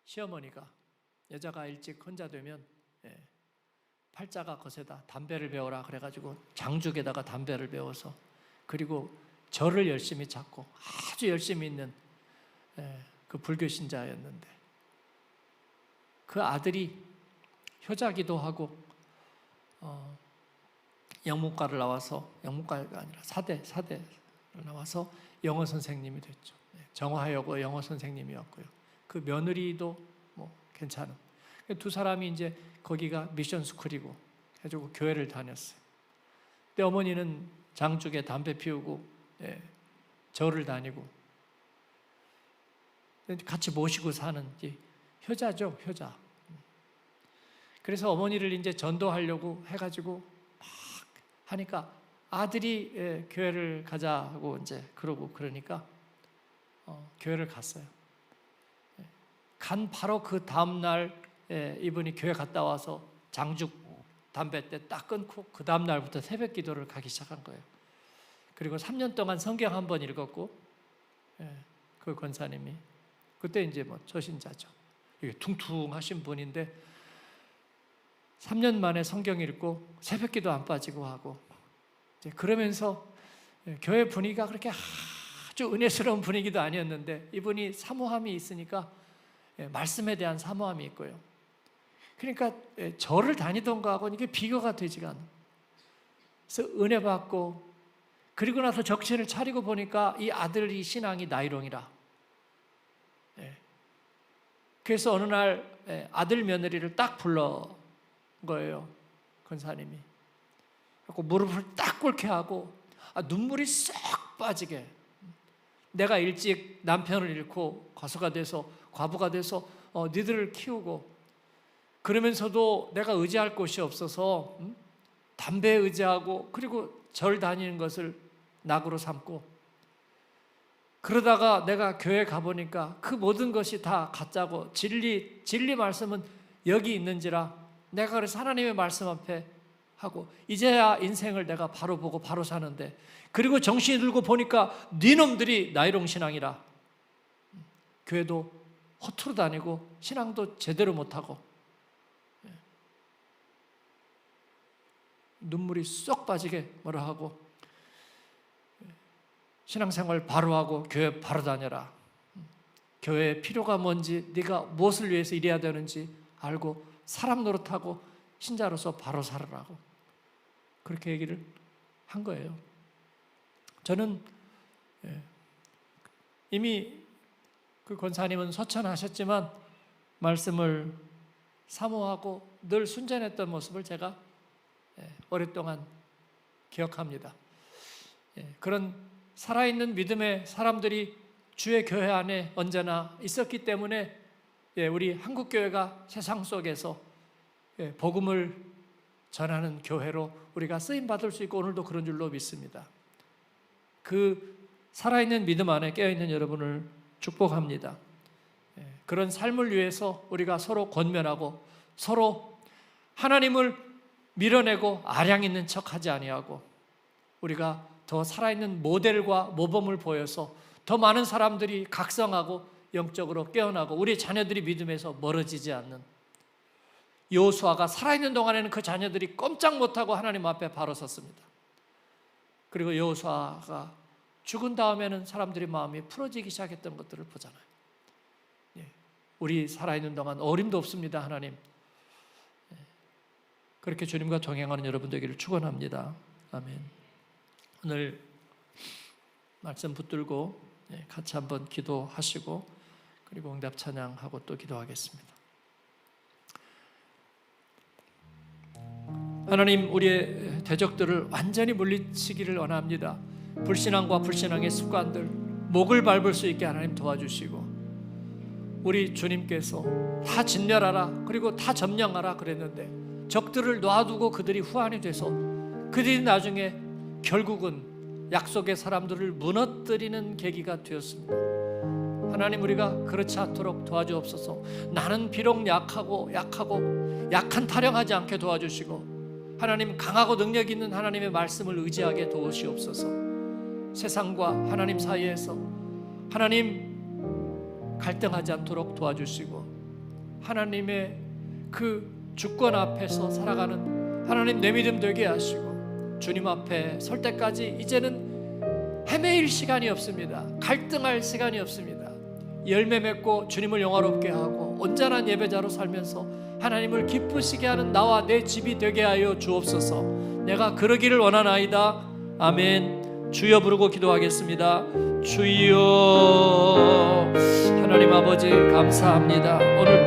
시어머니가 여자가 일찍 혼자 되면 팔자가 거세다 담배를 배워라 그래가지고 장죽에다가 담배를 배워서 그리고 절을 열심히 찾고 아주 열심히 있는 그 불교 신자였는데 그 아들이 효자기도 하고 영문과를 나와서 영문과가 아니라 사대를 나와서 영어 선생님이 됐죠. 정화여고 영어 선생님이었고요. 그 며느리도 뭐 괜찮은. 두 사람이 이제 거기가 미션 스쿨이고 해가지고 교회를 다녔어요. 근데 어머니는 장죽에 담배 피우고 절을 다니고 같이 모시고 사는 효자죠, 효자. 그래서 어머니를 이제 전도하려고 해가지고 막 하니까 아들이 교회를 가자고 이제 그러니까 교회를 갔어요. 간 바로 그 다음 날 이분이 교회 갔다 와서 장죽 담배 때 딱 끊고 그 다음 날부터 새벽 기도를 가기 시작한 거예요. 그리고 3년 동안 성경 한 번 읽었고 그 권사님이 그때 이제 뭐 저신자죠. 이게 퉁퉁하신 분인데 3년 만에 성경 읽고 새벽 기도 안 빠지고 하고 이제 그러면서 교회 분위기가 그렇게 아주 은혜스러운 분위기도 아니었는데 이분이 사모함이 있으니까 말씀에 대한 사모함이 있고요. 그러니까 절을 다니던 거하고는 이게 비교가 되지가 않아요. 그래서 은혜 받고 그리고 나서 정신을 차리고 보니까 이 아들이 신앙이 나이롱이라. 그래서 어느 날 아들 며느리를 딱 불러 거예요. 권사님이. 그리고 무릎을 딱 꿇게 하고 눈물이 쏙 빠지게. 내가 일찍 남편을 잃고 과수가 돼서 과부가 돼서 니들을 키우고 그러면서도 내가 의지할 곳이 없어서 담배에 의지하고 그리고 절 다니는 것을 낙으로 삼고 그러다가 내가 교회 가보니까 그 모든 것이 다 가짜고 진리 말씀은 여기 있는지라 내가 그래서 하나님의 말씀 앞에 하고 이제야 인생을 내가 바로 보고 바로 사는데 그리고 정신이 들고 보니까 니놈들이 나이롱 신앙이라 교회도 허투루 다니고 신앙도 제대로 못하고 눈물이 쏙 빠지게 뭐라 하고 신앙생활 바로 하고 교회 바로 다녀라. 교회의 필요가 뭔지 네가 무엇을 위해서 일해야 되는지 알고 사람 노릇하고 신자로서 바로 살아라고 그렇게 얘기를 한 거예요. 저는 이미 그 권사님은 소천하셨지만 말씀을 사모하고 늘 순전했던 모습을 제가 오랫동안 기억합니다. 그런 살아있는 믿음의 사람들이 주의 교회 안에 언제나 있었기 때문에 우리 한국교회가 세상 속에서 복음을 전하는 교회로 우리가 쓰임받을 수 있고 오늘도 그런 줄로 믿습니다. 그 살아있는 믿음 안에 깨어있는 여러분을 축복합니다. 그런 삶을 위해서 우리가 서로 권면하고 서로 하나님을 밀어내고 아량 있는 척하지 아니하고 우리가 더 살아있는 모델과 모범을 보여서 더 많은 사람들이 각성하고 영적으로 깨어나고 우리 자녀들이 믿음에서 멀어지지 않는, 여호수아가 살아있는 동안에는 그 자녀들이 꼼짝 못하고 하나님 앞에 바로 섰습니다. 그리고 여호수아가 죽은 다음에는 사람들의 마음이 풀어지기 시작했던 것들을 보잖아요. 우리 살아있는 동안 어림도 없습니다. 하나님, 그렇게 주님과 동행하는 여러분 되기를 축원합니다. 아멘. 오늘 말씀 붙들고 같이 한번 기도하시고 그리고 응답 찬양하고 또 기도하겠습니다. 하나님, 우리의 대적들을 완전히 물리치기를 원합니다. 불신앙과 불신앙의 습관들, 목을 밟을 수 있게 하나님 도와주시고, 우리 주님께서 다 진멸하라 그리고 다 점령하라 그랬는데 적들을 놔두고 그들이 후환이 돼서 그들이 나중에 결국은 약속의 사람들을 무너뜨리는 계기가 되었습니다. 하나님, 우리가 그렇지 않도록 도와주옵소서. 나는 비록 약하고 약한 타령하지 않게 도와주시고, 하나님, 강하고 능력 있는 하나님의 말씀을 의지하게 도우시옵소서. 세상과 하나님 사이에서 하나님 갈등하지 않도록 도와주시고, 하나님의 그 주권 앞에서 살아가는 하나님 내 믿음 되게 하시고, 주님 앞에 설 때까지 이제는 헤매일 시간이 없습니다. 갈등할 시간이 없습니다. 열매 맺고 주님을 영화롭게 하고 온전한 예배자로 살면서 하나님을 기쁘시게 하는 나와 내 집이 되게 하여 주옵소서. 내가 그러기를 원하나이다. 아멘. 주여 부르고 기도하겠습니다. 주여. 하나님 아버지 감사합니다. 오늘 또